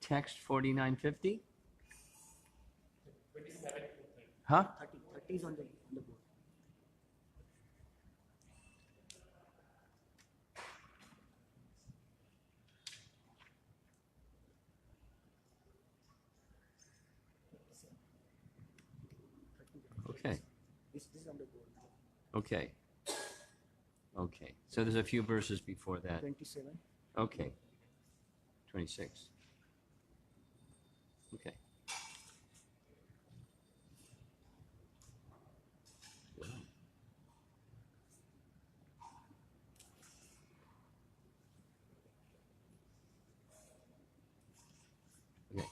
text 4950? Huh? 30 is on the board. Okay. This is on the board. Okay. Okay. So there's a few verses before that. 27. Okay. 26. Okay. Wow. Okay.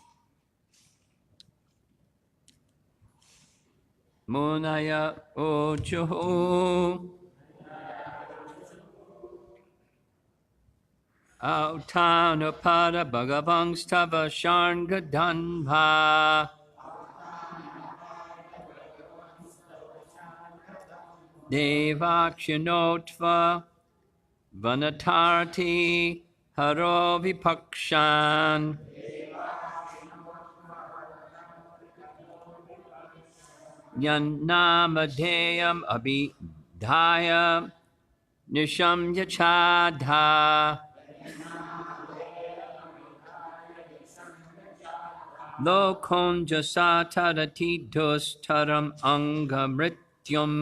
Munaya Ochoho Autanapada Bhagavangstava Sharngadanva Devakshyanotva Vanatarti Haro Vipakshan Yanamadeyam Abhidhaya Nisham Yachadha Lokonjasatadati Dustaram Angamrityum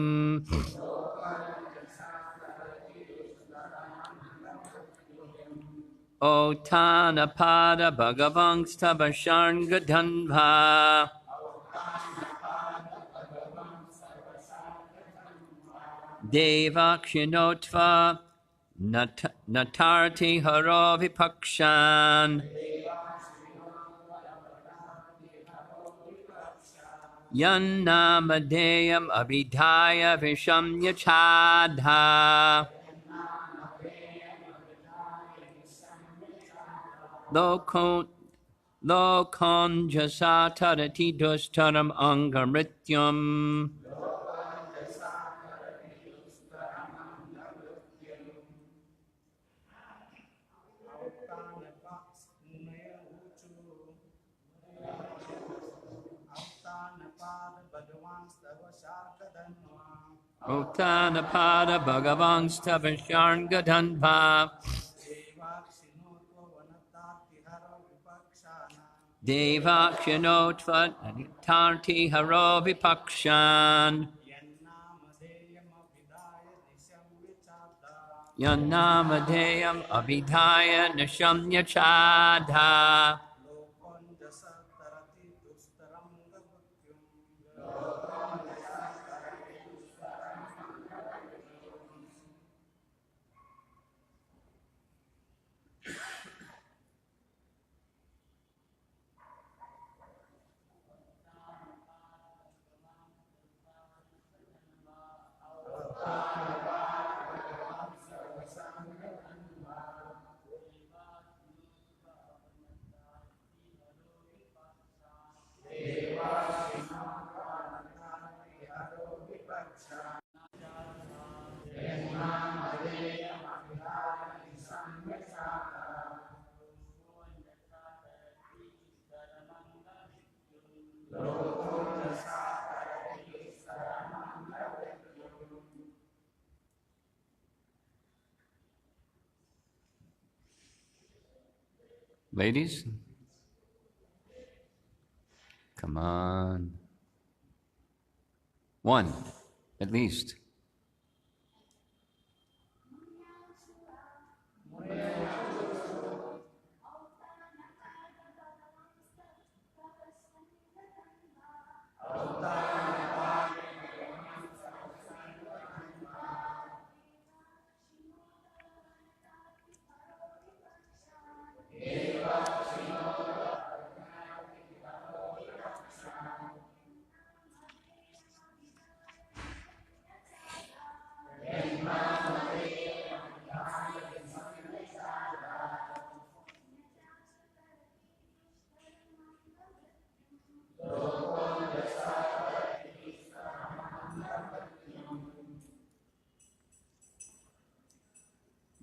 Otanapada Bhagavangstava Sharngadanva Devakshyanotva Natarti Haro Vipakshan Yannamadeyam Abhidhaya Visham Yachadha Lokonjasatadati Dustaram Angamrityum Otanapada Bhagavangstava Sharngadanva Devakshyanotva Tarti Haro Vipakshan Yannamadeyam Abhidhaya Nisham Yachadha Ladies, come on. One, at least.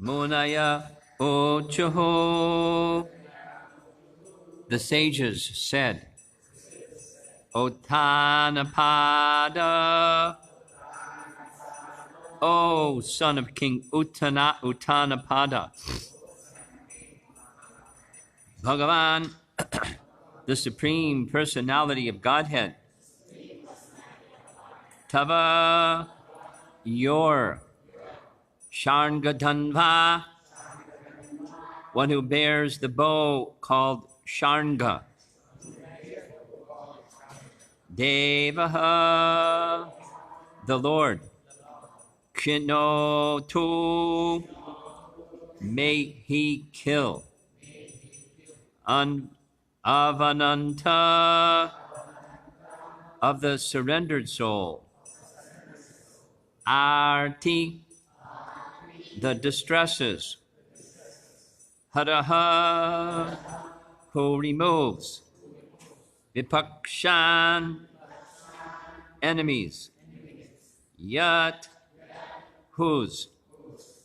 Munaya Ochoho the sages said, Utanapada, O son of King Utanapada, Bhagavan, the Supreme Personality of Godhead, Tava, your Sharngadhanva, one who bears the bow called Sharnga, Devaha, the Lord, Kinotu, may he kill, Avananta, of the surrendered soul, Arti, the distresses, Haraha, who removes, Vipakshan, enemies, Yat, whose,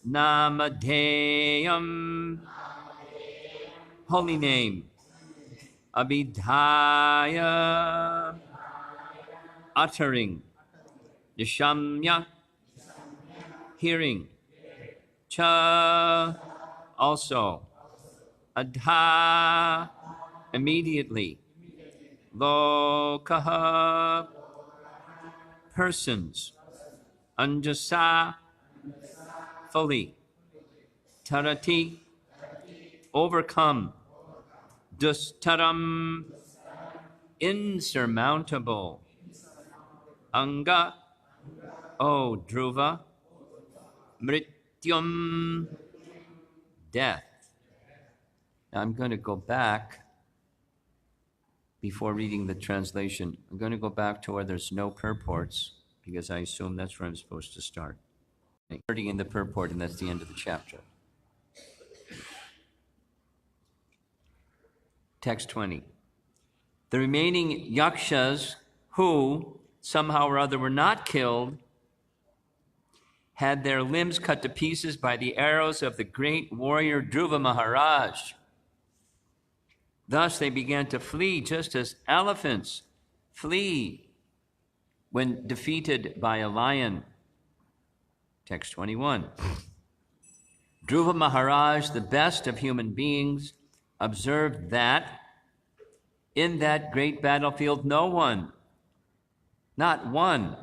Namadheyam, holy name, Abhidhaya, uttering, Nishamya, hearing, Cha, also, Adha, immediately, Lokaha, persons, Anjasa, fully, Tarati, overcome, Dustaram, insurmountable, Anga, O Dhruva, Mrityum, death. Now I'm going to go back, before reading the translation, I'm going to go back to where there's no purports, because I assume that's where I'm supposed to start. Starting in the purport, and that's the end of the chapter. Text 20. The remaining yakshas who, somehow or other, were not killed, had their limbs cut to pieces by the arrows of the great warrior Dhruva Maharaj. Thus they began to flee, just as elephants flee when defeated by a lion. Text 21. Dhruva Maharaj, the best of human beings, observed that in that great battlefield no one, not one,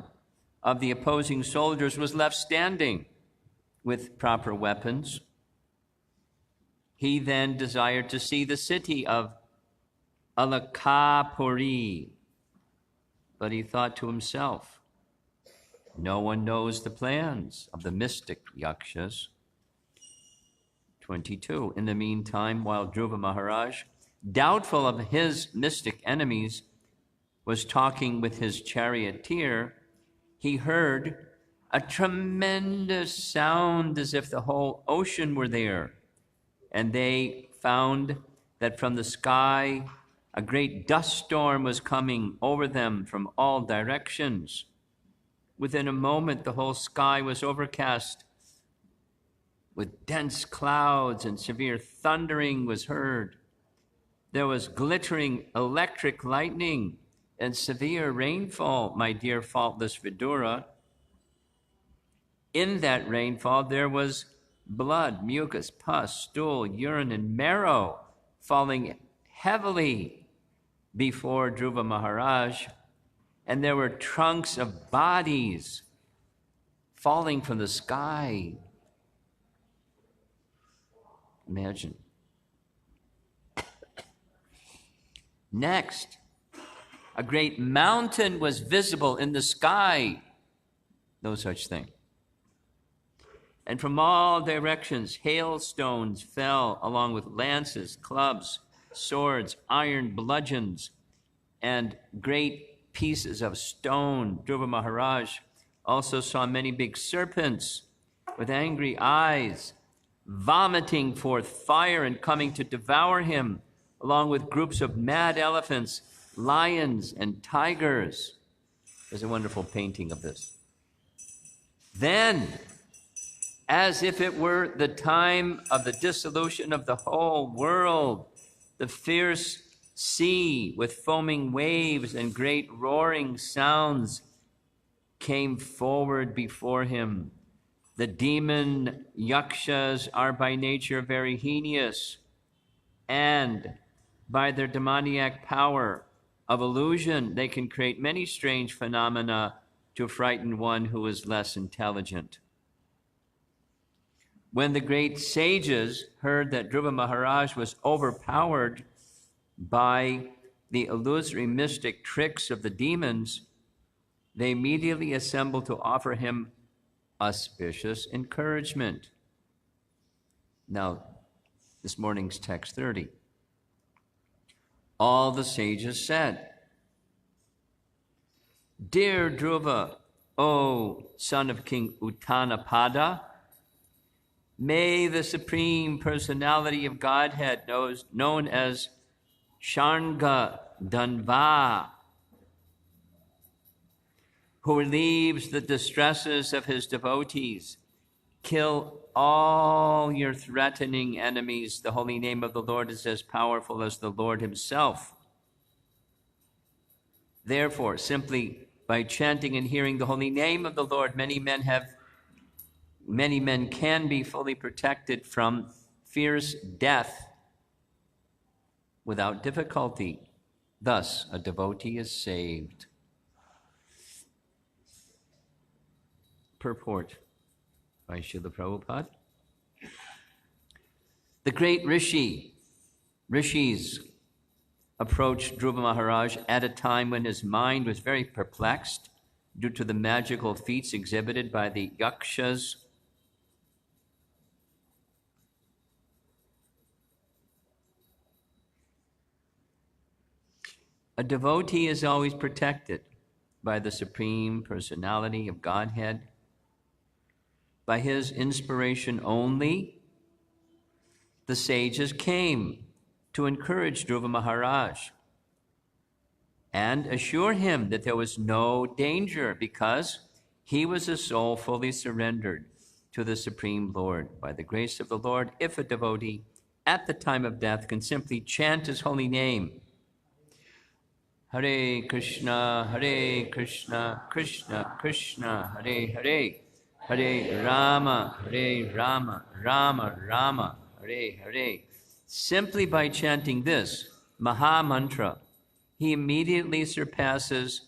of the opposing soldiers was left standing with proper weapons. He then desired to see the city of Alakapuri, but he thought to himself, no one knows the plans of the mystic yakshas. 22. In the meantime, while Dhruva Maharaj, doubtful of his mystic enemies, was talking with his charioteer, he heard a tremendous sound as if the whole ocean were there. And they found that from the sky a great dust storm was coming over them from all directions. Within a moment, the whole sky was overcast with dense clouds, and severe thundering was heard. There was glittering electric lightning and severe rainfall, my dear faultless Vidura. In that rainfall, there was blood, mucus, pus, stool, urine, and marrow falling heavily before Dhruva Maharaj, and there were trunks of bodies falling from the sky. Imagine. Next, a great mountain was visible in the sky. No such thing. And from all directions, hailstones fell along with lances, clubs, swords, iron bludgeons, and great pieces of stone. Dhruva Maharaj also saw many big serpents with angry eyes, vomiting forth fire and coming to devour him, along with groups of mad elephants, lions, and tigers. There's a wonderful painting of this. Then, as if it were the time of the dissolution of the whole world, the fierce sea with foaming waves and great roaring sounds came forward before him. The demon yakshas are by nature very heinous, and by their demoniac power of illusion, they can create many strange phenomena to frighten one who is less intelligent. When the great sages heard that Dhruva Maharaj was overpowered by the illusory mystic tricks of the demons, they immediately assembled to offer him auspicious encouragement. Now, this morning's text 30. All the sages said, "Dear Dhruva, O son of King Uttanapada, may the Supreme Personality of Godhead, known as Sharanga Dhanva, who relieves the distresses of his devotees, kill all your threatening enemies. The holy name of the Lord is as powerful as the Lord himself. Therefore, simply by chanting and hearing the holy name of the Lord, many men can be fully protected from fierce death without difficulty. Thus, a devotee is saved." Purport by Srila Prabhupada. The great rishis approached Dhruva Maharaj at a time when his mind was very perplexed due to the magical feats exhibited by the yakshas. A devotee is always protected by the Supreme Personality of Godhead. By his inspiration only, the sages came to encourage Dhruva Maharaj and assure him that there was no danger because he was a soul fully surrendered to the Supreme Lord. By the grace of the Lord, if a devotee at the time of death can simply chant his holy name, Hare Krishna, Krishna Krishna, Hare Hare, Hare Rama, Rama Rama, Hare Hare. Simply by chanting this Maha Mantra, he immediately surpasses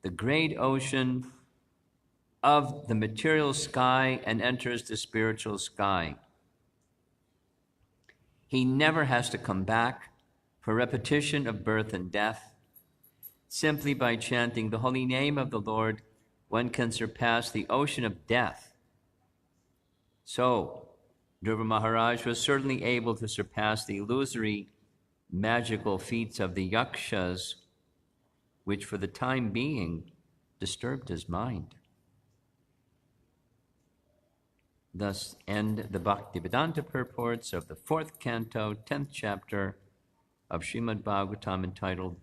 the great ocean of the material sky and enters the spiritual sky. He never has to come back for repetition of birth and death. Simply by chanting the holy name of the Lord, one can surpass the ocean of death. So, Dhruva Maharaj was certainly able to surpass the illusory magical feats of the yakshas, which for the time being disturbed his mind. Thus end the Bhaktivedanta purports of the 4th canto, 10th chapter of Srimad Bhagavatam, entitled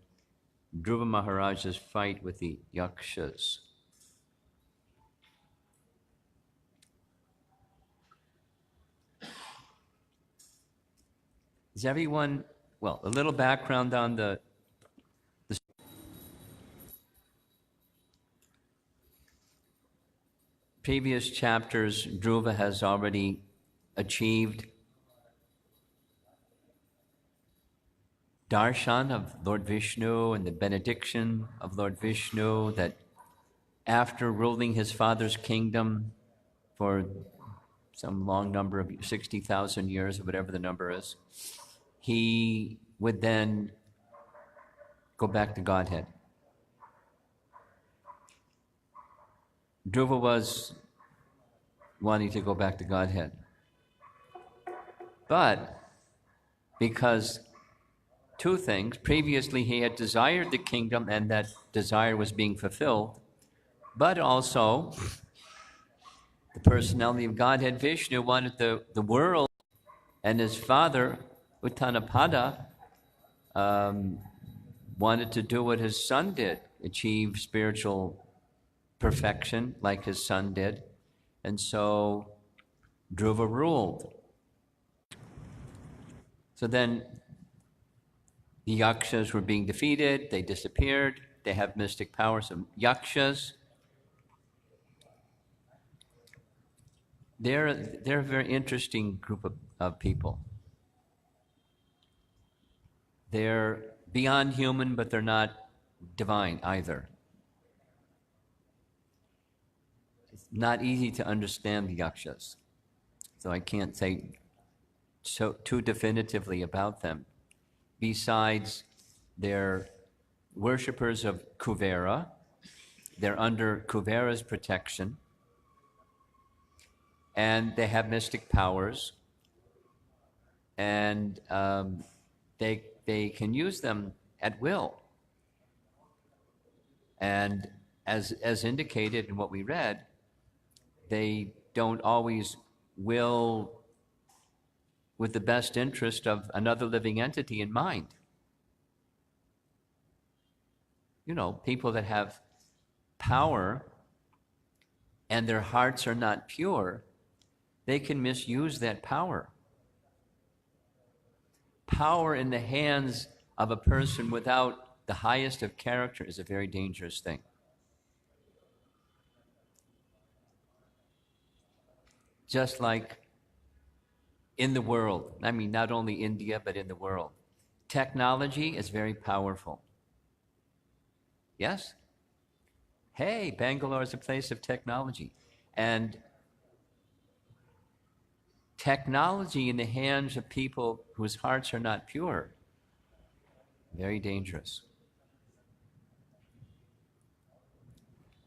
Dhruva Maharaj's Fight with the Yakshas. Is everyone, well, a little background on the previous chapters. Dhruva has already achieved darshan of Lord Vishnu and the benediction of Lord Vishnu, that after ruling his father's kingdom for some long number of 60,000 years, or whatever the number is, he would then go back to Godhead. Dhruva was wanting to go back to Godhead. But because two things, previously he had desired the kingdom and that desire was being fulfilled, but also the personality of Godhead, Vishnu, wanted the world, and his father, Uttanapada, wanted to do what his son did, achieve spiritual perfection like his son did. And so Dhruva ruled. So then The yakshas were being defeated, they disappeared, they have mystic powers. So yakshas, they're a very interesting group of people. They're beyond human, but they're not divine either. It's not easy to understand the yakshas, so I can't say too definitively about them. Besides, they're worshippers of Kuvera. They're under Kuvera's protection, and they have mystic powers, and they can use them at will. And as indicated in what we read, they don't always will with the best interest of another living entity in mind. You know, people that have power and their hearts are not pure, they can misuse that power. Power in the hands of a person without the highest of character is a very dangerous thing. Just like in the world, I mean, not only India, but in the world, technology is very powerful. Yes? Hey, Bangalore is a place of technology. And technology in the hands of people whose hearts are not pure, very dangerous.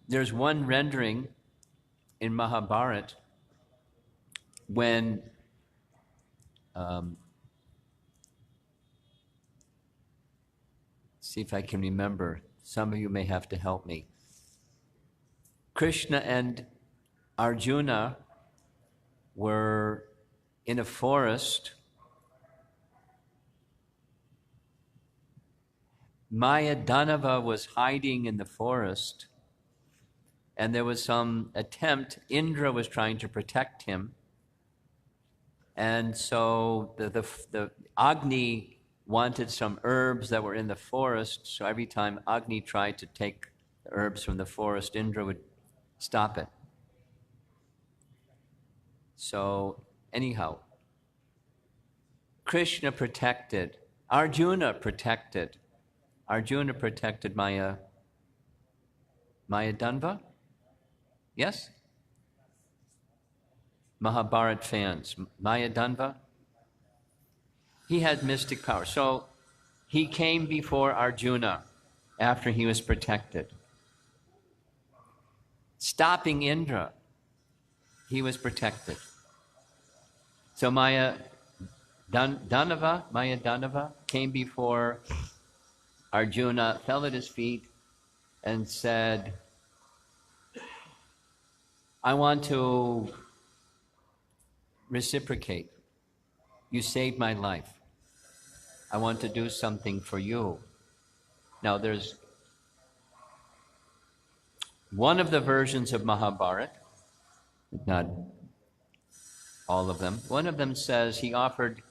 There's one rendering in Mahabharata when see if I can remember. Some of you may have to help me. Krishna and Arjuna were in a forest. Mayadanava was hiding in the forest, and there was some attempt. Indra was trying to protect him, and so the Agni wanted some herbs that were in the forest, so every time Agni tried to take the herbs from the forest, Indra would stop it. So anyhow, Krishna protected, Arjuna protected Mayadanva? Yes? Mahabharat fans, Mayadanva? He had mystic power. So he came before Arjuna after he was protected. Stopping Indra, he was protected. So Mayadanava came before Arjuna, fell at his feet, and said, I want to reciprocate. You saved my life. I want to do something for you. Now, there's one of the versions of Mahabharata, not all of them. One of them says he offered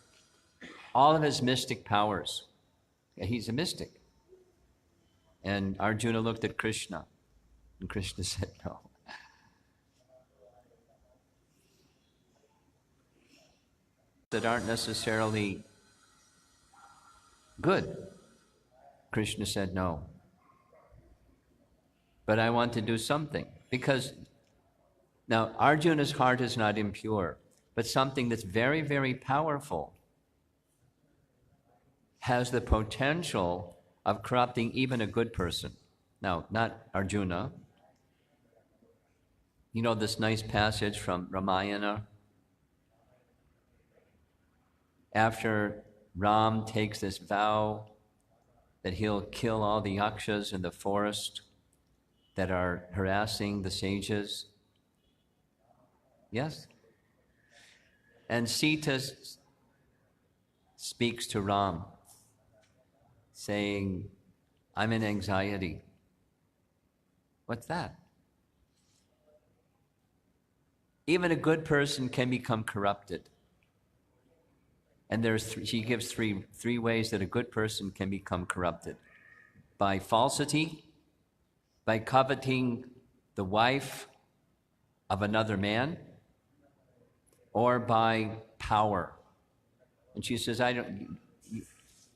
all of his mystic powers. He's a mystic. And Arjuna looked at Krishna, and Krishna said no. That aren't necessarily good. Krishna said no. But I want to do something. Because now Arjuna's heart is not impure, but something that's very, very powerful has the potential of corrupting even a good person. Now, not Arjuna. You know this nice passage from Ramayana? After Ram takes this vow that he'll kill all the yakshas in the forest that are harassing the sages. Yes? And Sita speaks to Ram, saying, I'm in anxiety. What's that? Even a good person can become corrupted. And she gives three ways that a good person can become corrupted: by falsity, by coveting the wife of another man, or by power. And she says,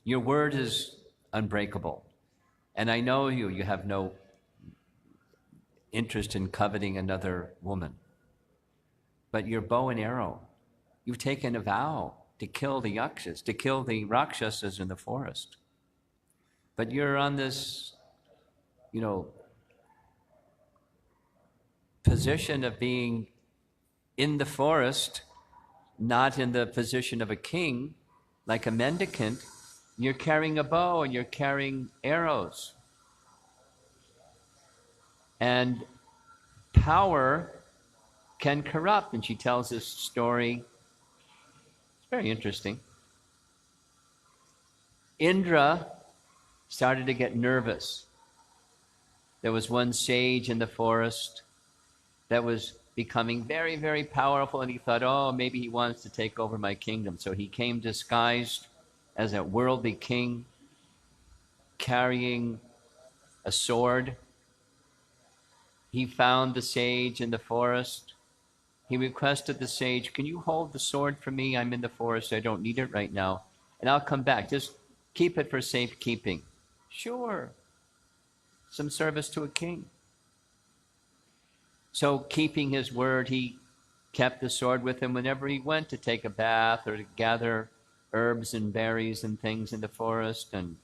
your word is unbreakable. And I know you have no interest in coveting another woman. But your bow and arrow, you've taken a vow to kill the yakshas, to kill the rakshasas in the forest. But you're on this, position of being in the forest, not in the position of a king, like a mendicant. You're carrying a bow and you're carrying arrows. And power can corrupt. And she tells this story. It's very interesting. Indra started to get nervous. There was one sage in the forest that was becoming very, very powerful, and he thought, oh, maybe he wants to take over my kingdom. So he came disguised as a worldly king, carrying a sword. He found the sage in the forest. He requested the sage, can you hold the sword for me? I'm in the forest. I don't need it right now. And I'll come back. Just keep it for safekeeping. Sure. Some service to a king. So keeping his word, he kept the sword with him whenever he went to take a bath or to gather herbs and berries and things in the forest. And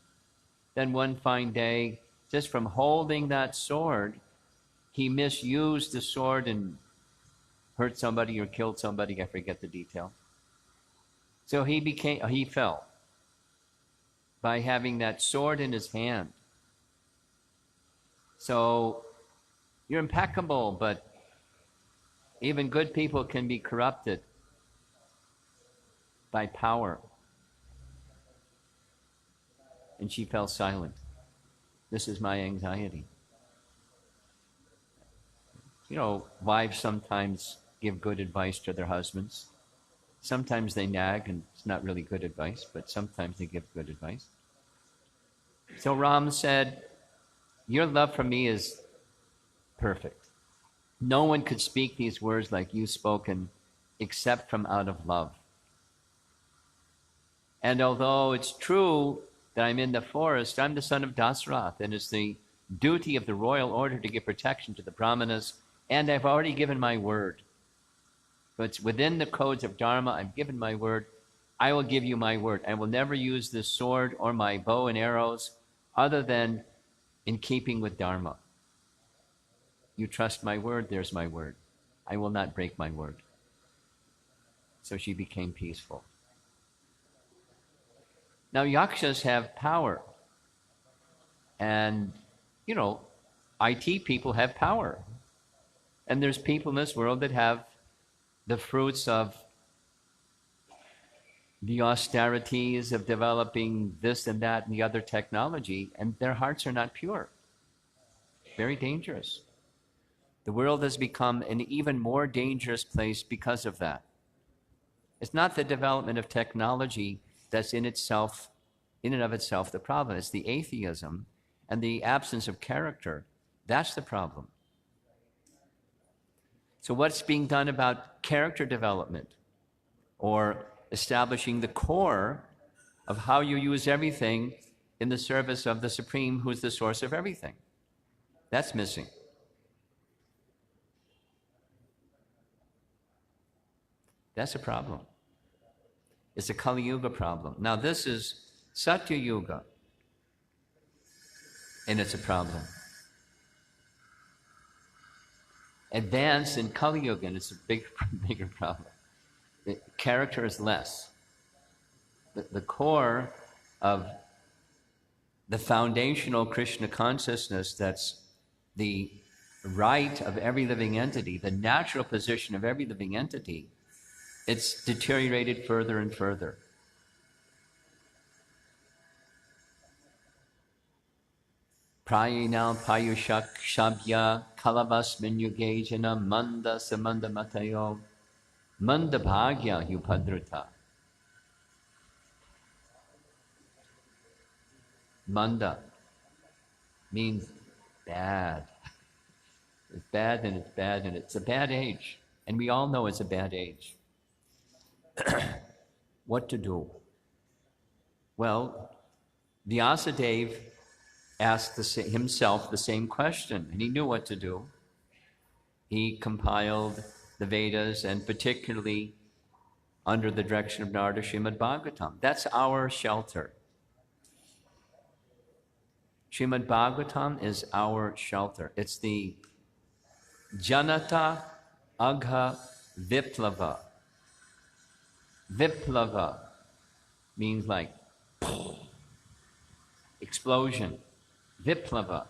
then one fine day, just from holding that sword, he misused the sword and hurt somebody or killed somebody. I forget the detail. So he fell by having that sword in his hand. So you're impeccable, but even good people can be corrupted by power. And she fell silent. This is my anxiety. Wives sometimes give good advice to their husbands. Sometimes they nag, and it's not really good advice, but sometimes they give good advice. So Ram said, your love for me is perfect. No one could speak these words like you've spoken except from out of love. And although it's true that I'm in the forest, I'm the son of Dasrath, and it's the duty of the royal order to give protection to the brahmanas, and I've already given my word. So it's within the codes of Dharma. I've given my word. I will give you my word. I will never use this sword or my bow and arrows other than in keeping with Dharma. You trust my word, there's my word. I will not break my word. So she became peaceful. Now, yakshas have power. And, IT people have power. And there's people in this world that have the fruits of the austerities of developing this and that and the other technology, and their hearts are not pure. Very dangerous. The world has become an even more dangerous place because of that. It's not the development of technology that's in and of itself, the problem. It's the atheism and the absence of character. That's the problem. So what's being done about character development, or establishing the core of how you use everything in the service of the Supreme, who's the source of everything? That's missing. That's a problem. It's a Kali Yuga problem. Now this is Satya Yuga, and it's a problem. Advance in Kali Yuga, and it's a bigger problem. The character is less. The core of the foundational Krishna consciousness, that's the right of every living entity, the natural position of every living entity, it's deteriorated further and further. Prayinal payushak shabya kalavasmin yugejana manda samanda matayo manda bhagya yupadruta. Manda means bad. It's bad and it's bad and it's a bad age. And we all know it's a bad age. What to do? Well, Vyasadeva asked himself the same question, and he knew what to do. He compiled the Vedas, and particularly under the direction of Narada Srimad Bhagavatam. That's our shelter. Srimad Bhagavatam is our shelter. It's the Janata Agha Viplava. Viplava means like explosion. Viplava.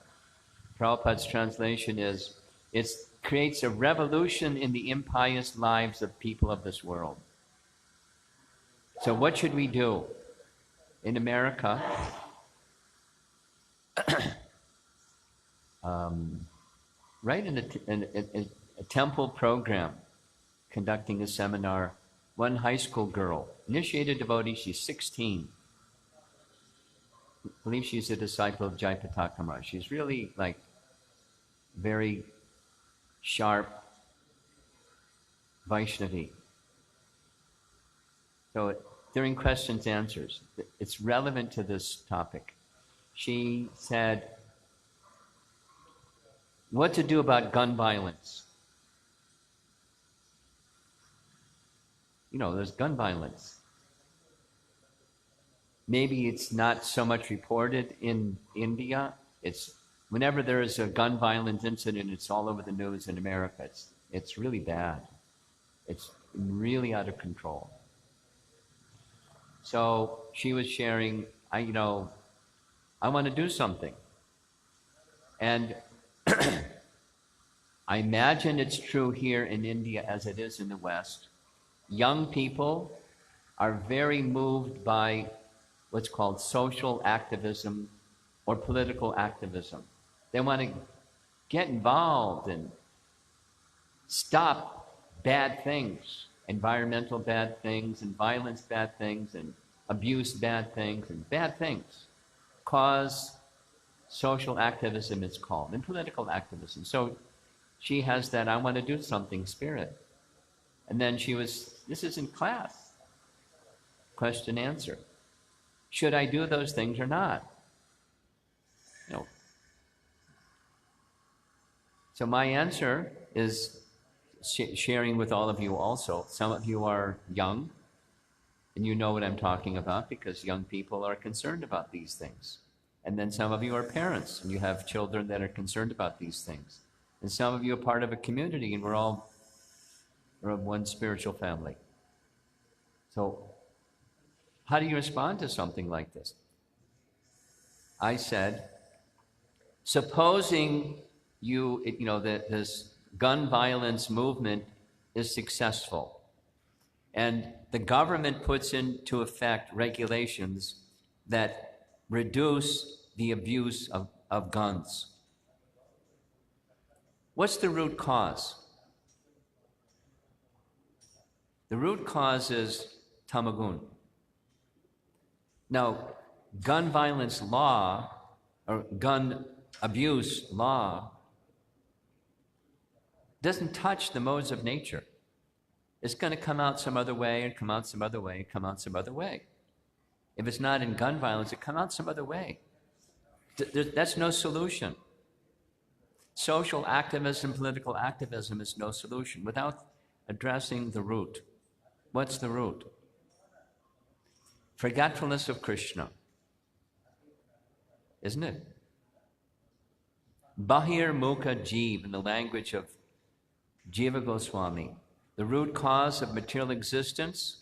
Prabhupada's translation is, it creates a revolution in the impious lives of people of this world. So what should we do? In America, right in a temple program, conducting a seminar, one high school girl, initiated devotee, she's 16. I believe she's a disciple of Jayapataka Maharaj. She's really like very sharp Vaishnavi. So during questions answers, it's relevant to this topic. She said, what to do about gun violence? You know, there's gun violence. Maybe it's not so much reported in India. It's whenever there is a gun violence incident, it's all over the news in America. It's really bad. It's really out of control. So she was sharing, I want to do something. And I imagine it's true here in India as it is in the West. Young people are very moved by what's called social activism or political activism. They want to get involved and stop bad things, environmental bad things, and violence bad things, and abuse bad things, and bad things. Cause social activism, it's called, and political activism. So she has that I want to do something spirit. And then this is in class, question answer. Should I do those things or not? So my answer is sharing with all of you also. Some of you are young, and you know what I'm talking about because young people are concerned about these things. And then some of you are parents, and you have children that are concerned about these things. And some of you are part of a community, and we're of one spiritual family. So how do you respond to something like this? I said, supposing this gun violence movement is successful, and the government puts into effect regulations that reduce the abuse of guns. What's the root cause? The root cause is tamagun. Now, gun violence law or gun abuse law doesn't touch the modes of nature. It's going to come out some other way and come out some other way and come out some other way. If it's not in gun violence, it comes out some other way. That's no solution. Social activism, political activism is no solution without addressing the root. What's the root? Forgetfulness of Krishna. Isn't it? Bahir Mukha Jeev, in the language of Jiva Goswami, the root cause of material existence.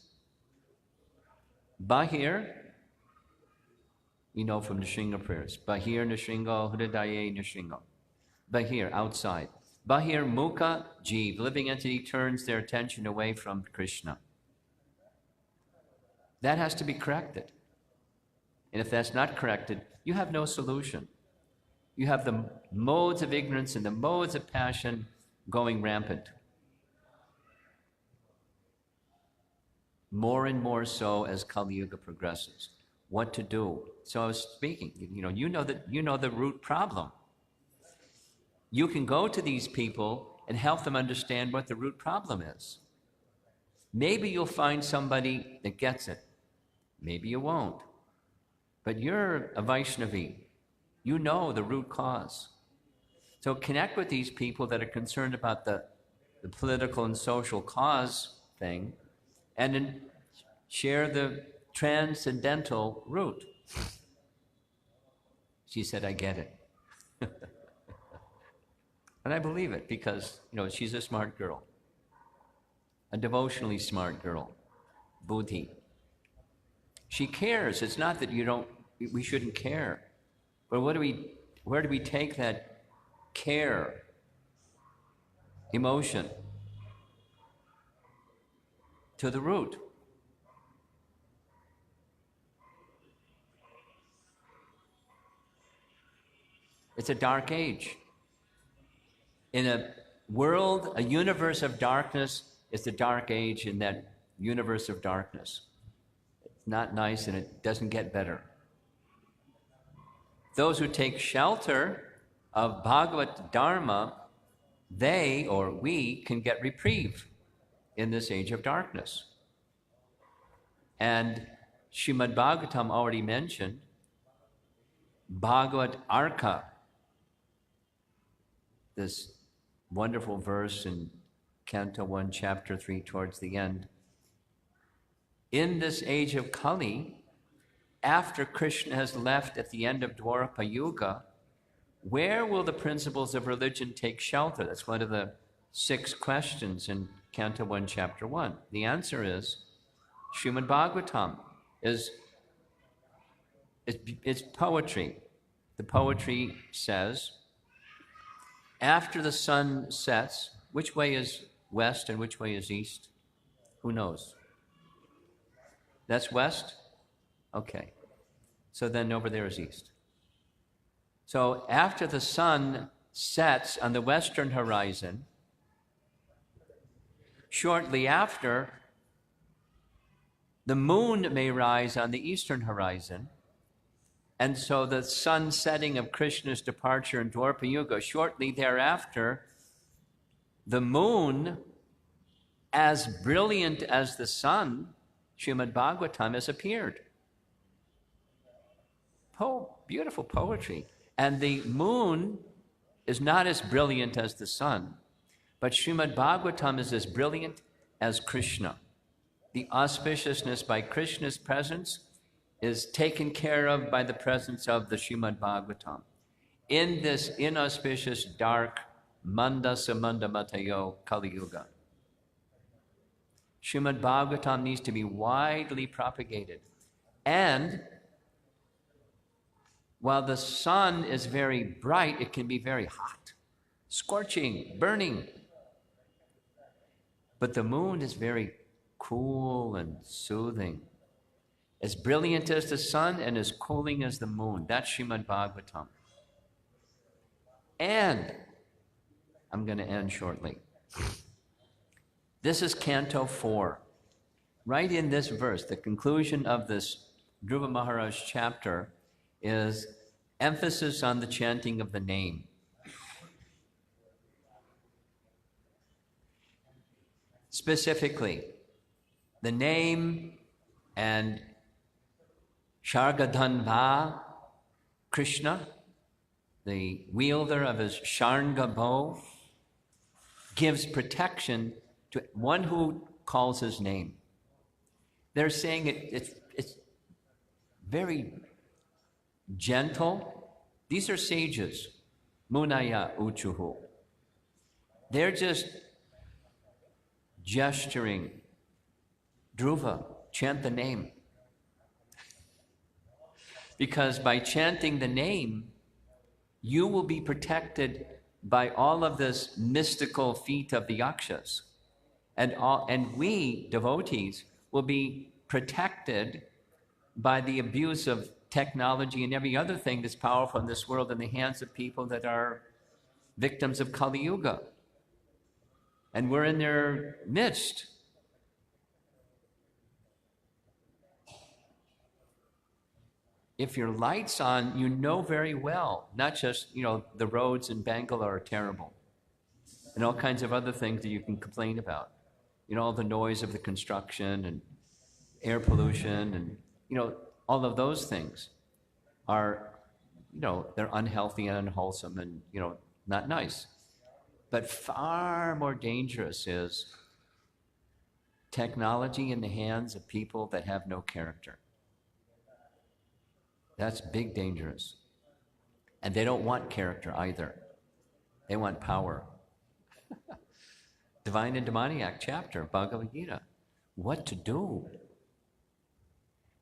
Bahir, from the Nrsimha prayers. Bahir Nrsimha, Hridaye Nrsimha. Bahir, outside. Bahir Mukha Jeev, living entity turns their attention away from Krishna. That has to be corrected. And if that's not corrected, you have no solution. You have the modes of ignorance and the modes of passion going rampant. More and more so as Kali Yuga progresses. what to do. So I was speaking, you know the root problem. You can go to these people and help them understand what the root problem is. Maybe you'll find somebody that gets it. Maybe you won't. But you're a Vaishnavi. You know the root cause. So connect with these people that are concerned about the political and social cause thing, and then share the transcendental root. She said, I get it. And I believe it because, she's a smart girl, a devotionally smart girl, buddhi. She cares. It's not that we shouldn't care. But where do we take that care, emotion, to the root? It's a dark age. In a world, a universe of darkness, it's the dark age in that universe of darkness. It's not nice and it doesn't get better. Those who take shelter of Bhagavad Dharma, they or we can get reprieve in this age of darkness. And Srimad Bhagavatam already mentioned Bhagavad Arka, this wonderful verse in Canto 1, Chapter 3, towards the end. In this age of Kali, after Krishna has left at the end of Dwarapa Yuga, where will the principles of religion take shelter? That's one of the 6 questions in Canto 1, Chapter 1. The answer is Srimad Bhagavatam. It's poetry. The poetry says, after the sun sets, which way is west and which way is east? Who knows? That's west? Okay. So then over there is east. So after the sun sets on the western horizon, shortly after, the moon may rise on the eastern horizon. And so the sun setting of Krishna's departure in Dwarapa Yuga, shortly thereafter, the moon, as brilliant as the sun, Srimad Bhagavatam, has appeared. Beautiful poetry. And the moon is not as brilliant as the sun, but Srimad Bhagavatam is as brilliant as Krishna. The auspiciousness by Krishna's presence is taken care of by the presence of the Srimad Bhagavatam. In this inauspicious, dark, Manda Samanda Matayo Kali Yuga, Srimad Bhagavatam needs to be widely propagated. And while the sun is very bright, it can be very hot, scorching, burning. But the moon is very cool and soothing, as brilliant as the sun and as cooling as the moon. That's Srimad Bhagavatam. And I'm going to end shortly. This is Canto 4. Right in this verse, the conclusion of this Dhruva Maharaj chapter is emphasis on the chanting of the name. Specifically, the name and Shargadhanva, Krishna, the wielder of his Sharanga bow, gives protection to one who calls his name. They're saying it's very gentle. These are sages. Munaya uchuhu. They're just gesturing. Dhruva, chant the name. Because by chanting the name, you will be protected by all of this mystical feat of the yakshas. And we, devotees, will be protected by the abuse of technology and every other thing that's powerful in this world in the hands of people that are victims of Kali Yuga. And we're in their midst. if your light's on, you know very well, not just, the roads in Bangalore are terrible and all kinds of other things that you can complain about. All the noise of the construction and air pollution and, all of those things are, they're unhealthy and unwholesome and, not nice. But far more dangerous is technology in the hands of people that have no character. That's big dangerous. And they don't want character either. They want power. Divine and Demoniac chapter, Bhagavad Gita. What to do?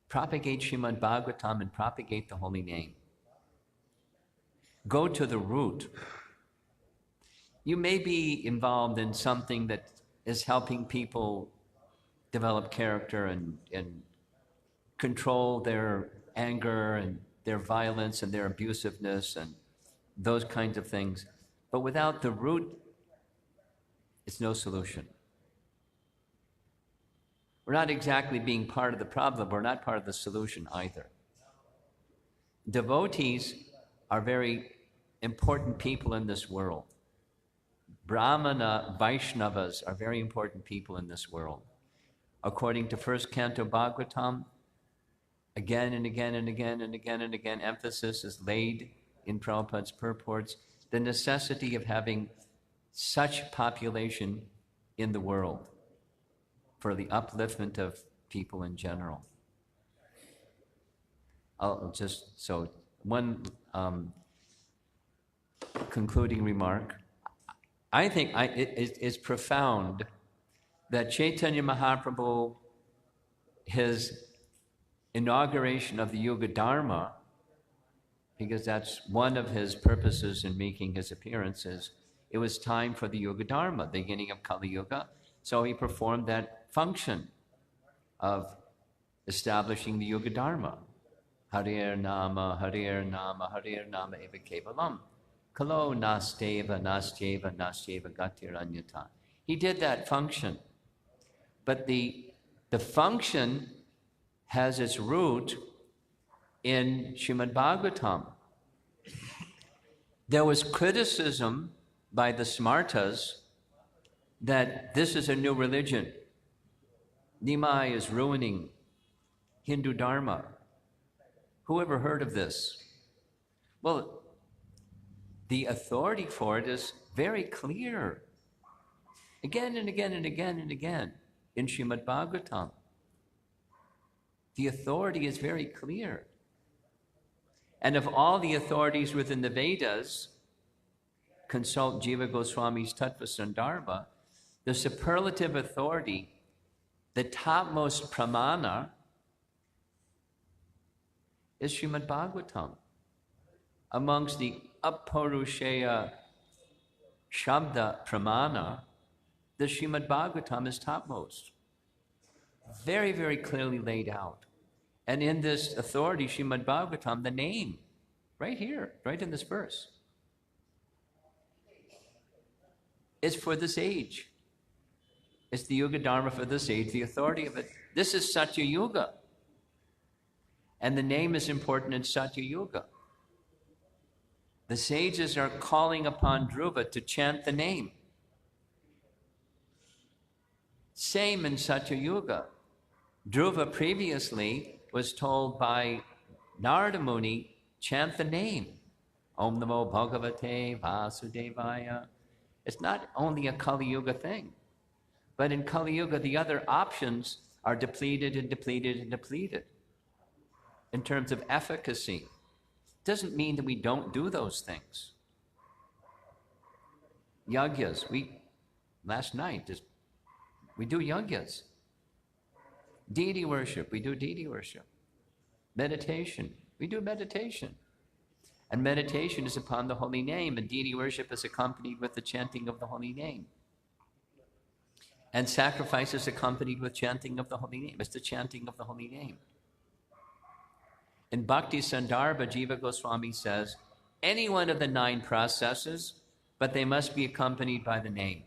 Propagate Srimad Bhagavatam and propagate the holy name. Go to the root. You may be involved in something that is helping people develop character and control their anger and their violence and their abusiveness and those kinds of things. But without the root, it's no solution. We're not exactly being part of the problem. We're not part of the solution either. Devotees are very important people in this world. Brahmana Vaishnavas are very important people in this world. According to first canto Bhagavatam, again and again and again and again and again, emphasis is laid in Prabhupada's purports, the necessity of having such population in the world for the upliftment of people in general. One concluding remark. I think it's profound that Chaitanya Mahaprabhu, his inauguration of the Yuga Dharma, because that's one of his purposes in making his appearances, it was time for the Yuga Dharma, the beginning of Kali Yuga. So he performed that function of establishing the Yuga Dharma. Harir Nama, Harir Nama, Harir Nama Eva Kevalam. Kalo Nasteva, Nasteva, Nasteva Gatiranyata. He did that function. But the function has its root in Srimad Bhagavatam. There was criticism by the Smartas that this is a new religion. Nimai is ruining Hindu Dharma. Who ever heard of this? Well, the authority for it is very clear. Again and again and again and again in Srimad Bhagavatam. The authority is very clear. And of all the authorities within the Vedas, consult Jiva Goswami's Tattva Sandarbha, the superlative authority, the topmost pramana, is Srimad Bhagavatam. Amongst the Aparushaya Shabda Pramana, the Srimad Bhagavatam is topmost. Very, very clearly laid out. And in this authority, Srimad Bhagavatam, the name, right here, right in this verse, is for this age. It's the Yuga Dharma for this age, the authority of it. This is Satya Yuga. And the name is important in Satya Yuga. The sages are calling upon Dhruva to chant the name. Same in Satya Yuga. Dhruva previously was told by Narada Muni, chant the name. Om Namo Bhagavate Vasudevaya. It's not only a Kali Yuga thing, but in Kali Yuga, the other options are depleted and depleted and depleted in terms of efficacy. Doesn't mean that we don't do those things. Yagyas, last night, we do yagyas. Deity worship, we do deity worship. Meditation, we do meditation. And meditation is upon the holy name, and deity worship is accompanied with the chanting of the holy name. And sacrifice is accompanied with chanting of the holy name. It's the chanting of the holy name. In Bhakti Sandarbha, Jiva Goswami says, any one of the 9 processes, but they must be accompanied by the name.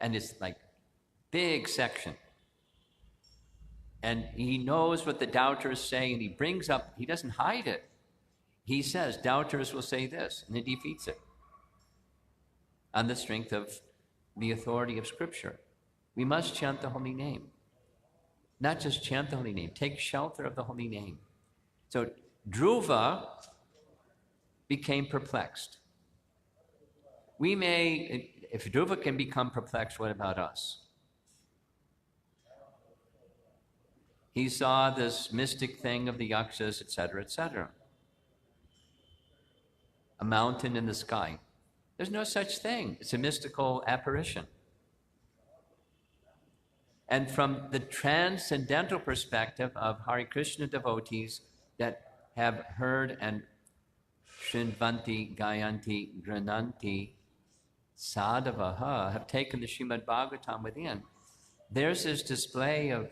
And it's like big section. And he knows what the doubters say, and he brings up, he doesn't hide it. He says, doubters will say this, and he defeats it on the strength of the authority of Scripture. We must chant the holy name. Not just chant the holy name, take shelter of the holy name. So Dhruva became perplexed. We may, if Dhruva can become perplexed, what about us? He saw this mystic thing of the yakshas, etc., etc. A mountain in the sky. There's no such thing. It's a mystical apparition. And from the transcendental perspective of Hare Krishna devotees that have heard and Shrinvanti, Gayanti, Grananti, Sadhavaha, have taken the Srimad Bhagavatam within, there's this display of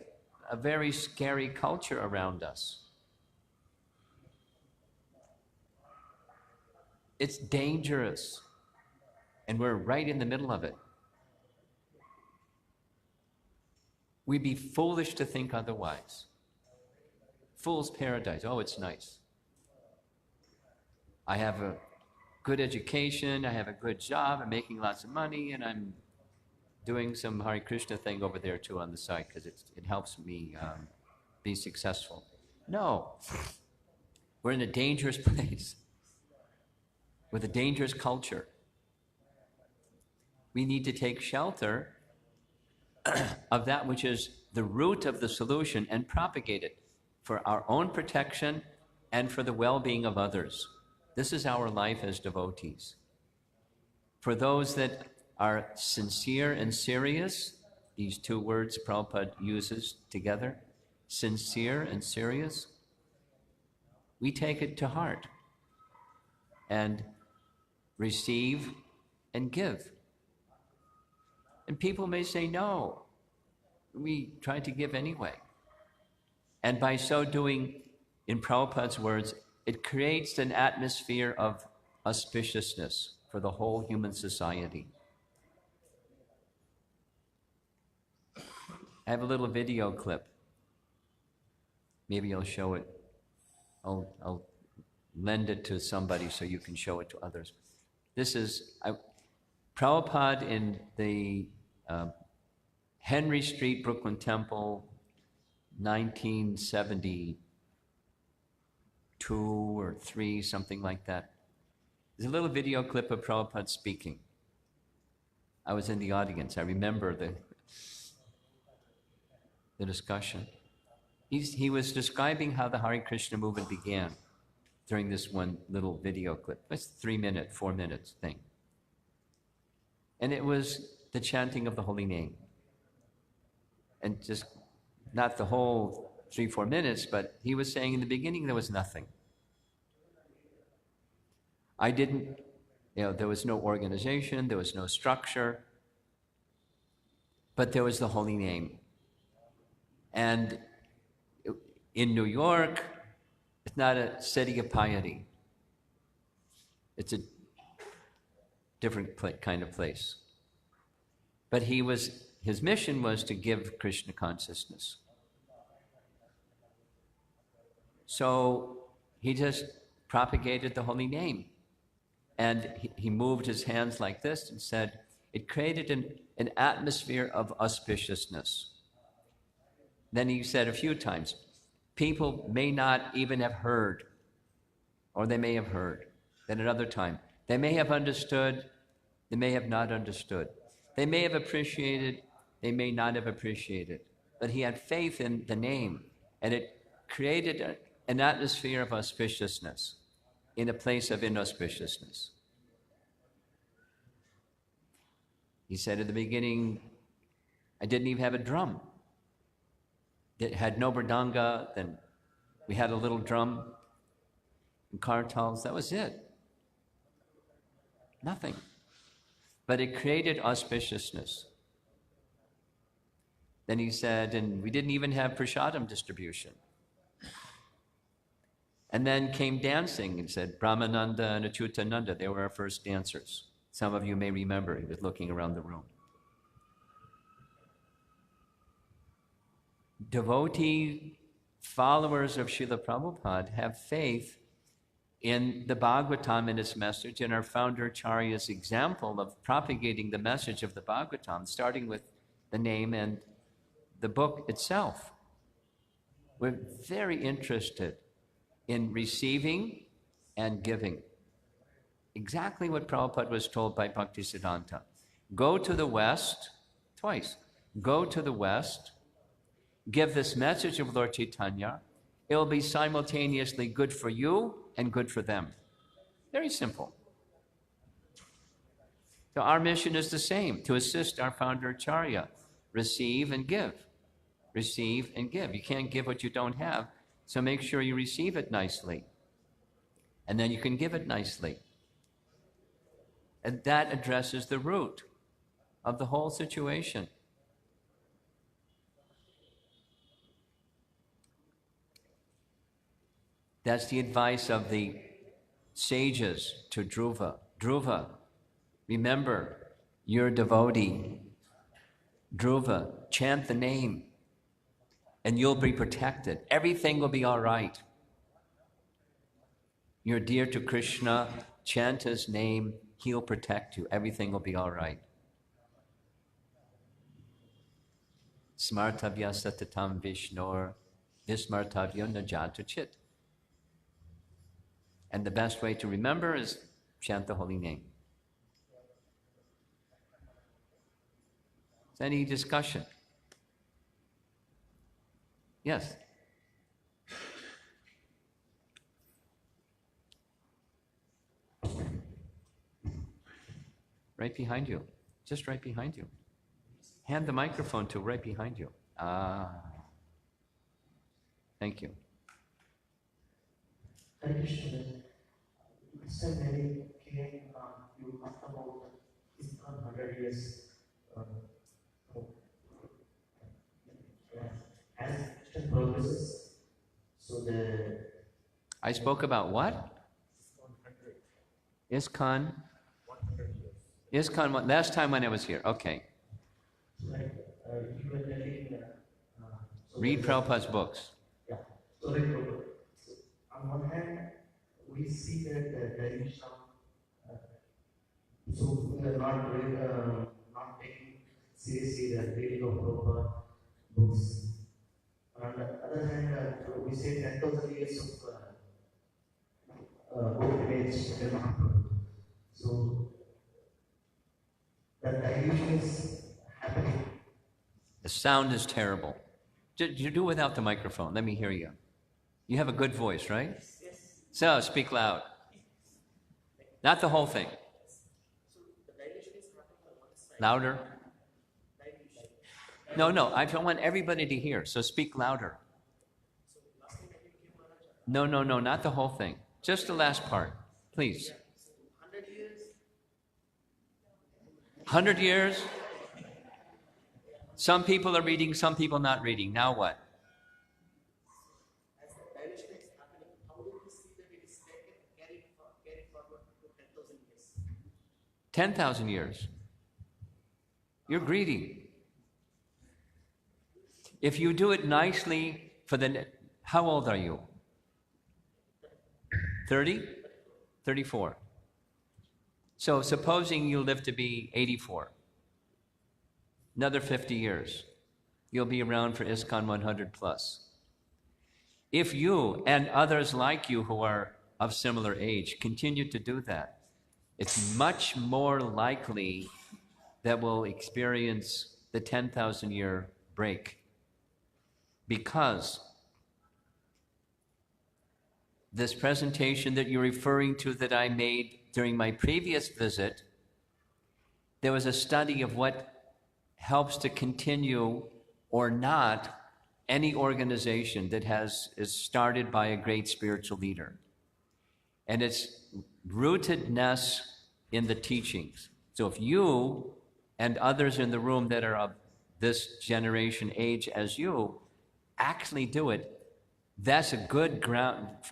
a very scary culture around us. It's dangerous, and we're right in the middle of it. We'd be foolish to think otherwise. Fool's paradise. Oh, it's nice. I have a good education, I have a good job, I'm making lots of money, and I'm doing some Hare Krishna thing over there too on the side because it helps me be successful. No. We're in a dangerous place with a dangerous culture. We need to take shelter of that which is the root of the solution and propagate it for our own protection and for the well-being of others. This is our life as devotees. For those that are sincere and serious, these two words Prabhupada uses together, sincere and serious, we take it to heart and receive and give. And people may say no. We try to give anyway. And by so doing, in Prabhupada's words, it creates an atmosphere of auspiciousness for the whole human society. I have a little video clip. Maybe I'll show it. I'll lend it to somebody so you can show it to others. This is Prabhupada in the Henry Street, Brooklyn Temple, 1972 or 3, something like that. There's a little video clip of Prabhupada speaking. I was in the audience. I remember the discussion. He was describing how the Hare Krishna movement began during this one little video clip. It's 3 minute, 4 minutes thing. And it was the chanting of the holy name. And just not the whole 3-4 minutes, but he was saying in the beginning there was nothing. There was no organization, there was no structure, but there was the holy name. And in New York, it's not a city of piety. It's a different kind of place. But his mission was to give Krishna consciousness. So he just propagated the holy name. And he moved his hands like this and said, it created an atmosphere of auspiciousness. Then he said a few times, people may not even have heard, or they may have heard. Then another time, they may have understood, they may have not understood. They may have appreciated, they may not have appreciated. But he had faith in the name, and it created an atmosphere of auspiciousness in a place of inauspiciousness. He said at the beginning, I didn't even have a drum. It had no mridanga, then we had a little drum and kartals, that was it. Nothing. But it created auspiciousness. Then he said, and we didn't even have prasadam distribution. And then came dancing and said, Brahmananda and Achyutananda, they were our first dancers. Some of you may remember, he was looking around the room. devotee followers of Srila Prabhupada have faith in the Bhagavatam and its message, and our founder Acharya's example of propagating the message of the Bhagavatam, starting with the name and the book itself. We're very interested in receiving and giving. Exactly what Prabhupada was told by Bhaktisiddhanta. Go to the West, twice. Go to the West, give this message of Lord Chaitanya. It will be simultaneously good for you and good for them. Very simple. So our mission is the same, to assist our founder Acharya. Receive and give. Receive and give. You can't give what you don't have, so make sure you receive it nicely. And then you can give it nicely. And that addresses the root of the whole situation. That's the advice of the sages to Dhruva. Dhruva, remember, you're a devotee. Dhruva, chant the name, and you'll be protected. Everything will be all right. You're dear to Krishna, chant his name, he'll protect you. Everything will be all right. Smartavya satatam vishnor, vismartavya najata chit. And the best way to remember is chant the holy name. Is any discussion? Yes? Right behind you. Just right behind you. Hand the microphone to right behind you. Thank you. Hare Krishna. Mr. Mary came, you talked about Iskcon 100 years. As Christian progresses, so the. I spoke about what? Iskcon 100 years. Iskcon, last time when I was here. Okay. Like, you were telling. Read Prabhupada's books. Yeah. So, like, so on one hand, we see that there is some. So we are not taking seriously the reading of Prabhupada books. On the other hand, we say 10,000 years of pilgrimage. So the dilution is happening. The sound is terrible. You do without the microphone. Let me hear you. You have a good voice, right? Yes. So speak loud. Not the whole thing. So the dilution is happening on one side. Louder. Dilution. No, I don't want everybody to hear, so speak louder. So last time I came Maharaj. No, not the whole thing. Just the last part, please. So 100 years. 100 years? Some people are reading, some people not reading. Now what? As the dilution is happening, how do we see that it is carried forward to 10,000 years? 10,000 years. You're greedy. If you do it nicely for how old are you? 30? 34. So supposing you live to be 84, another 50 years, you'll be around for Iskcon 100 plus. If you and others like you who are of similar age continue to do that, it's much more likely that we'll experience the 10,000 year break. Because this presentation that you're referring to that I made during my previous visit, there was a study of what helps to continue or not any organization that is started by a great spiritual leader. And it's rootedness in the teachings. So if you and others in the room that are of this generation age as you actually do it, that's a good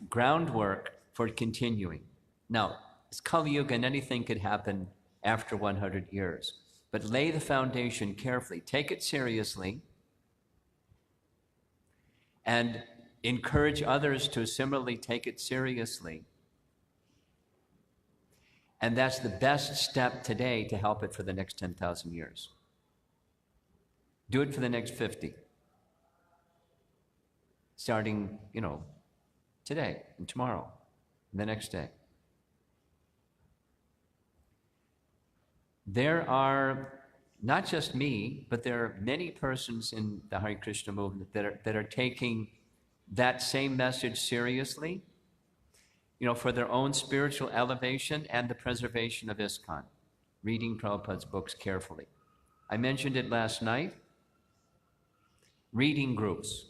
groundwork for continuing. Now, it's Kali Yuga and anything could happen after 100 years. But lay the foundation carefully. Take it seriously. and encourage others to similarly take it seriously. And that's the best step today to help it for the next 10,000 years. Do it for the next 50. Starting, today and tomorrow, and the next day. There are, not just me, but there are many persons in the Hare Krishna movement that are taking that same message seriously, for their own spiritual elevation and the preservation of Iskcon, reading Prabhupada's books carefully. I mentioned it last night. Reading groups.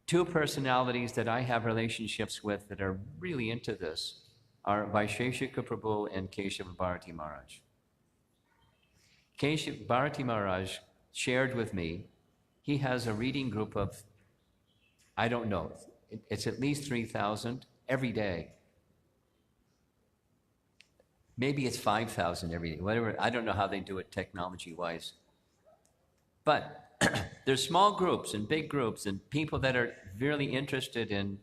Two personalities that I have relationships with that are really into this are Vaisheshika Prabhu and Keshava Bharati Maharaj. Keshava Bharati Maharaj shared with me, he has a reading group of, I don't know, it's at least 3,000 every day. Maybe it's 5,000 every day, whatever. I don't know how they do it technology-wise. But there's small groups and big groups and people that are really interested in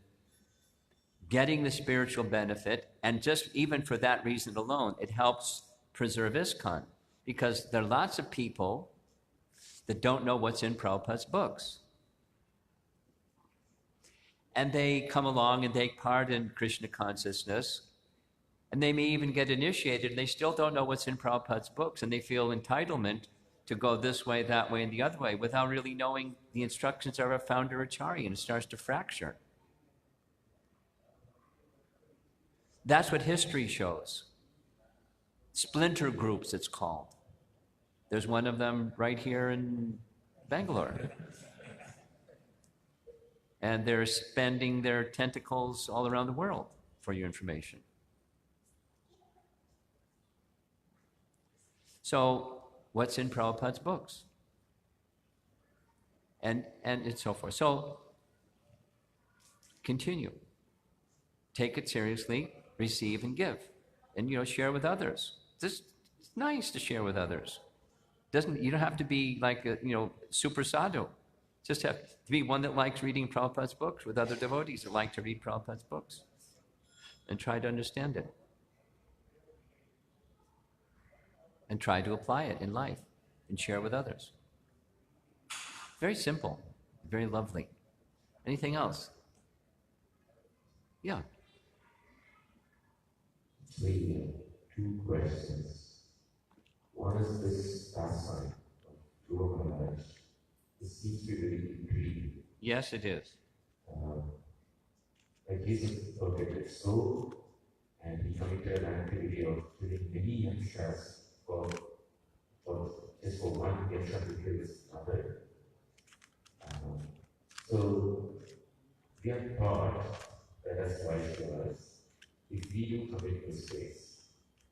getting the spiritual benefit, and just even for that reason alone, it helps preserve Iskcon, because there are lots of people that don't know what's in Prabhupada's books. And they come along and take part in Krishna consciousness, and they may even get initiated, and they still don't know what's in Prabhupada's books, and they feel entitlement to go this way, that way, and the other way, without really knowing the instructions of our founder Acharya, and it starts to fracture. That's what history shows. Splinter groups, it's called. There's one of them right here in Bangalore. And they're spending their tentacles all around the world, for your information. So, what's in Prabhupada's books? And so forth. So, continue. Take it seriously, receive and give. And, share with others. It's nice to share with others. You don't have to be like a, super sadhu. Just have to be one that likes reading Prabhupada's books with other devotees that like to read Prabhupada's books and try to understand it. And try to apply it in life and share with others. Very simple, very lovely. Anything else? Yeah. Maybe two questions. One is this pastime of Romapada. This seems to be very intriguing. Yes, it is. Like he's a perfected soul, and he committed an activity of killing many yamshas for just for one yamsha to kill his mother. So we are taught that as Vaishnavas, if we do commit mistakes,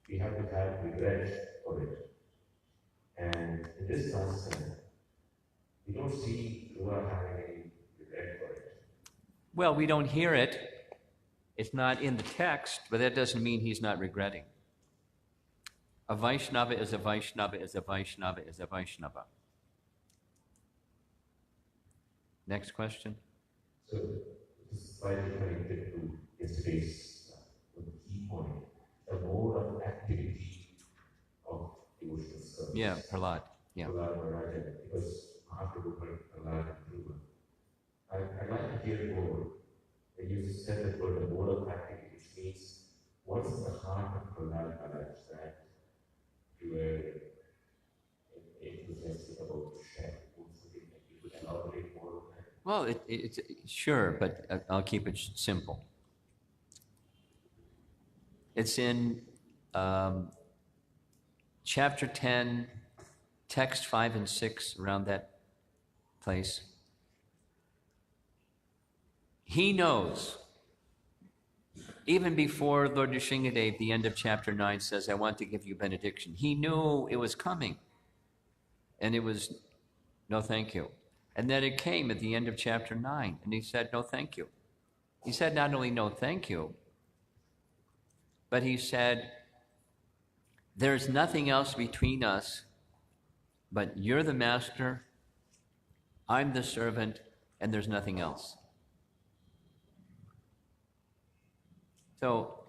we have to have regret for it. And in this pastime, we don't see Dhruva having any regret for it. Well, we don't hear it. It's not in the text, but that doesn't mean he's not regretting. A Vaishnava is a Vaishnava is a Vaishnava is a Vaishnava. Next question. So this is slightly connected to yesterday's key point, the mode of activity of devotional service. Yeah, Prahlad. Yeah. Prahlad Maharaja, because Mahaprabhu Prahlad and Dhruva. I'd like to hear more. You said the word, the mode of activity, which means what's in the heart of Prahlad Maharaj that you were enthusiastic about to share? You could elaborate more on that. Well, it's sure, but I'll keep it simple. It's in chapter 10, text 5 and 6, around that place. He knows, even before Lord Nrsingadev, the end of chapter 9, says, I want to give you benediction. He knew it was coming. And it was, no thank you. And then it came at the end of chapter 9, and he said, no thank you. He said not only no thank you, but he said, there's nothing else between us but you're the master, I'm the servant, and there's nothing else. So,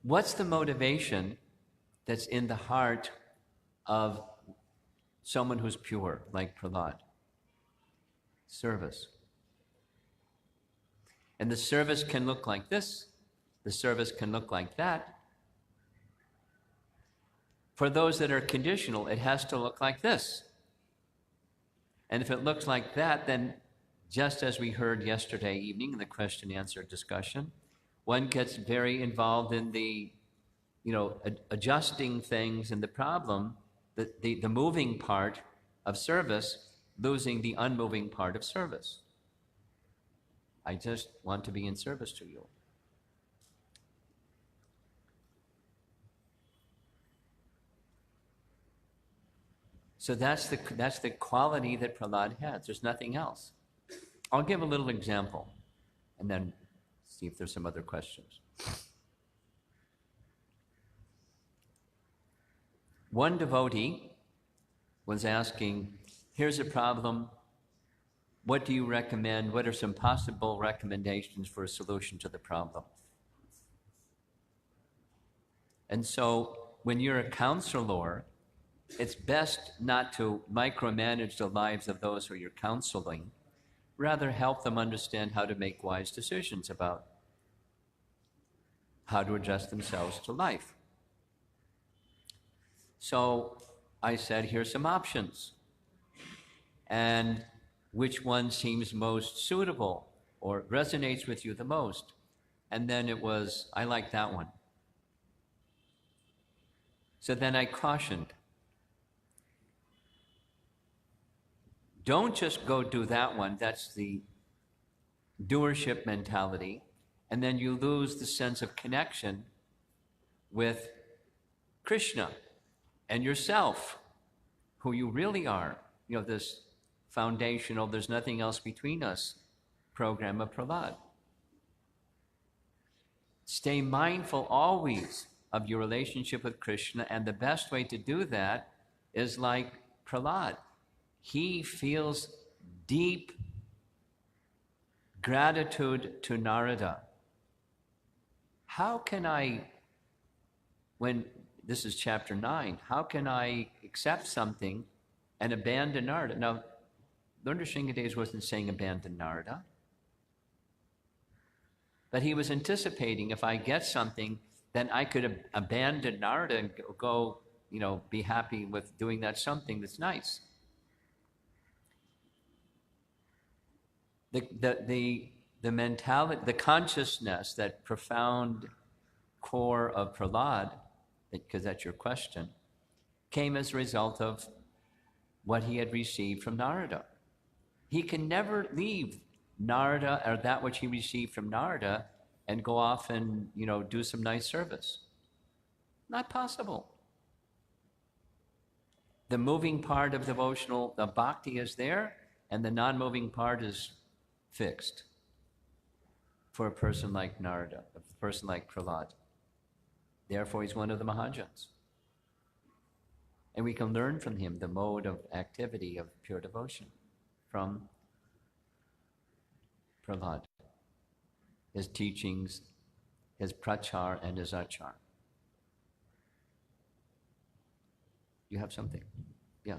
what's the motivation that's in the heart of someone who's pure, like Prahlad? Service. And the service can look like this, the service can look like that. For those that are conditional, it has to look like this. And if it looks like that, then just as we heard yesterday evening in the question-answer discussion, one gets very involved in the, adjusting things and the problem, the moving part of service, losing the unmoving part of service. I just want to be in service to you. So that's the quality that Prahlad has. There's nothing else. I'll give a little example and then see if there's some other questions. One devotee was asking, here's a problem. What do you recommend? What are some possible recommendations for a solution to the problem? And so when you're a counselor, it's best not to micromanage the lives of those who you're counseling. Rather, help them understand how to make wise decisions about how to adjust themselves to life. So I said, here's some options. And which one seems most suitable or resonates with you the most? And then it was, I like that one. So then I cautioned, don't just go do that one. That's the doership mentality. And then you lose the sense of connection with Krishna and yourself, who you really are. This foundational, there's nothing else between us program of Prahlad. Stay mindful always of your relationship with Krishna, and the best way to do that is like Prahlad. He feels deep gratitude to Narada. How can I, when this is chapter 9, how can I accept something and abandon Narada? Now, Lord Nrsimhadev wasn't saying abandon Narada, but he was anticipating if I get something, then I could abandon Narada and go, be happy with doing that something that's nice. The mentality, the consciousness, that profound core of Prahlad, because that's your question, came as a result of what he had received from Narada. He can never leave Narada or that which he received from Narada and go off and, do some nice service. Not possible. The moving part of devotional, the bhakti is there, and the non-moving part is fixed for a person like Narada, a person like Prahlad. Therefore, he's one of the Mahajans. And we can learn from him the mode of activity of pure devotion from Prahlad, his teachings, his prachar, and his achar. You have something? Yeah.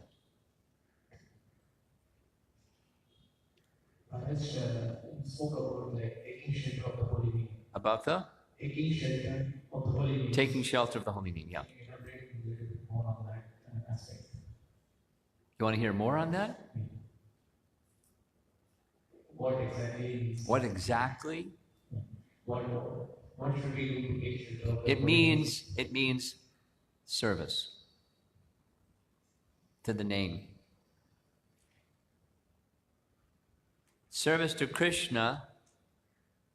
As you spoke about taking shelter of the holy name. About the? Taking shelter of the holy name. Taking shelter of the holy name, yeah. Can you elaborate a little bit more on that aspect? You want to hear more on that? What exactly? What exactly? What should we do to take shelter of the It means service to the name. Service to Krishna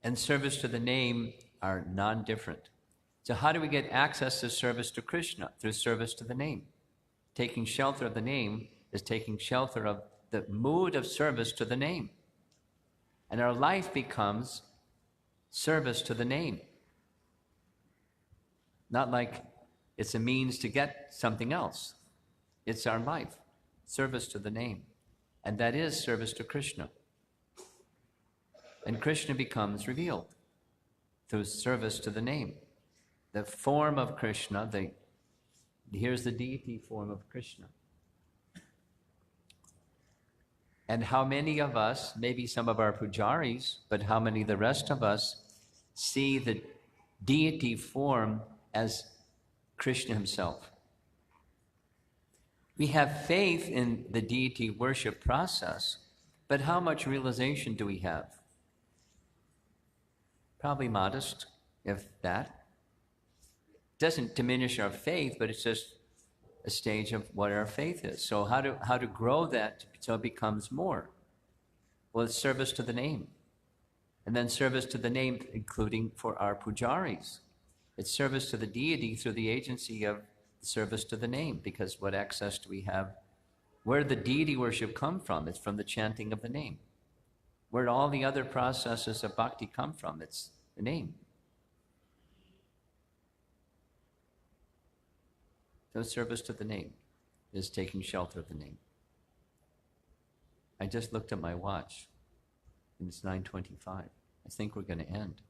and service to the name are non-different. So how do we get access to service to Krishna? Through service to the name. Taking shelter of the name is taking shelter of the mood of service to the name. And our life becomes service to the name. Not like It's a means to get something else. It's our life, service to the name. And that is service to Krishna. And Krishna becomes revealed through service to the name. The form of Krishna, here's the deity form of Krishna. And how many of us, maybe some of our pujaris, but how many of the rest of us see the deity form as Krishna himself? We have faith in the deity worship process, but how much realization do we have? Probably modest, if that. Doesn't diminish our faith, but it's just a stage of what our faith is. So how to grow that so it becomes more? Well, it's service to the name. And then service to the name, including for our pujaris. It's service to the deity through the agency of service to the name, because what access do we have? Where did the deity worship come from? It's from the chanting of the name. Where did all the other processes of bhakti come from? It's the name. So service to the name is taking shelter of the name. I just looked at my watch, and it's 9:25. I think we're going to end.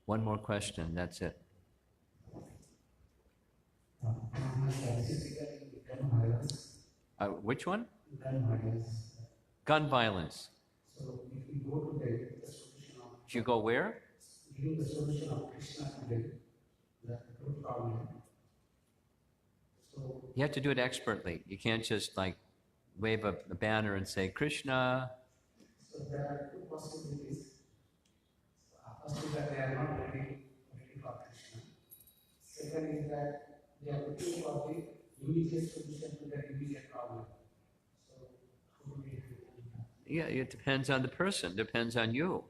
One more question, and that's it. Which one? Gun violence. Gun violence. So if we go to the solution of If you go where? giving the solution of Krishna today, the root problem. So You have to do it expertly. You can't just like wave a banner and say, Krishna. So there are two possibilities. First is that they are not ready for Krishna. Second is that they are looking for the immediate solution to the immediate problem. So how do we do that? Yeah, it depends on the person, depends on you.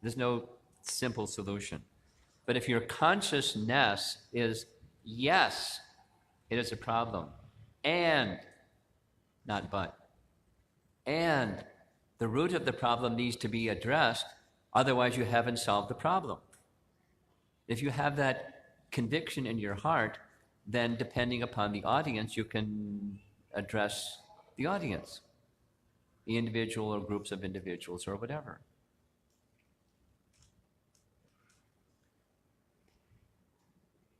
There's no simple solution. But if your consciousness is, yes, it is a problem, and, not but, and the root of the problem needs to be addressed, otherwise you haven't solved the problem. If you have that conviction in your heart, then depending upon the audience, you can address the audience, the individual or groups of individuals or whatever.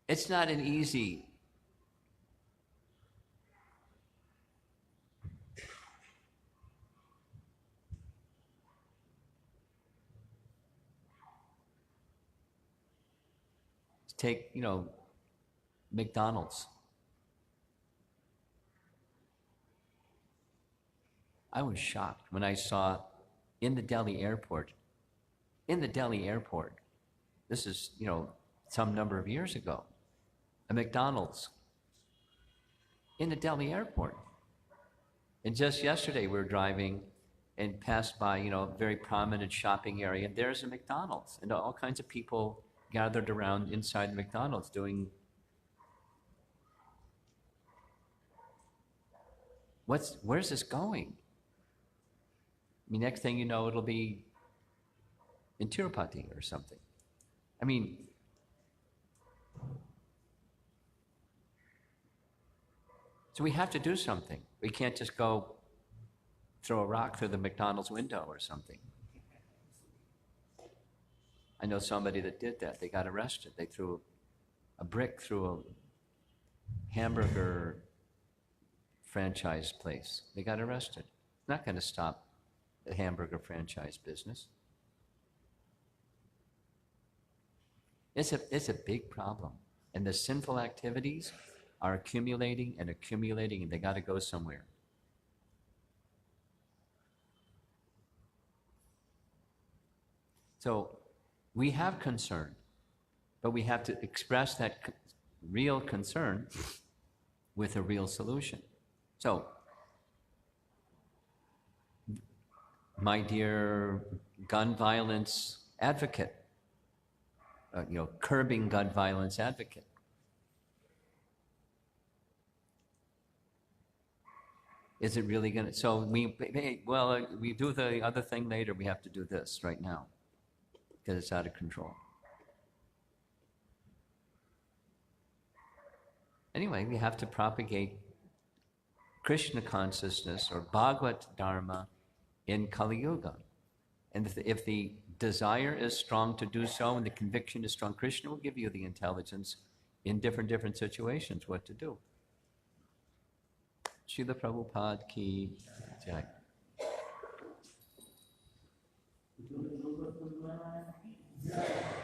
It's not an easy take, McDonald's. I was shocked when I saw in the Delhi airport, this is, some number of years ago, a McDonald's in the Delhi airport. And just yesterday we were driving and passed by, a very prominent shopping area, and there's a McDonald's, and all kinds of people gathered around inside McDonald's doing where's this going? I mean, next thing you know, it'll be in Tirupati or something. I mean, so we have to do something. We can't just go throw a rock through the McDonald's window or something. I know somebody that did that. They got arrested. They threw a brick through a hamburger franchise place. They got arrested. It's not going to stop the hamburger franchise business. It's a big problem. And the sinful activities are accumulating and accumulating, and they got to go somewhere. So we have concern, but we have to express that real concern with a real solution. So, my dear gun violence advocate, curbing gun violence advocate, is it really going to, so we do the other thing later, we have to do this right now, because it's out of control. Anyway, we have to propagate Krishna consciousness or Bhagavad Dharma in Kali Yuga. And if the desire is strong to do so and the conviction is strong, Krishna will give you the intelligence in different situations what to do. Srila Prabhupada ki jai. Jai.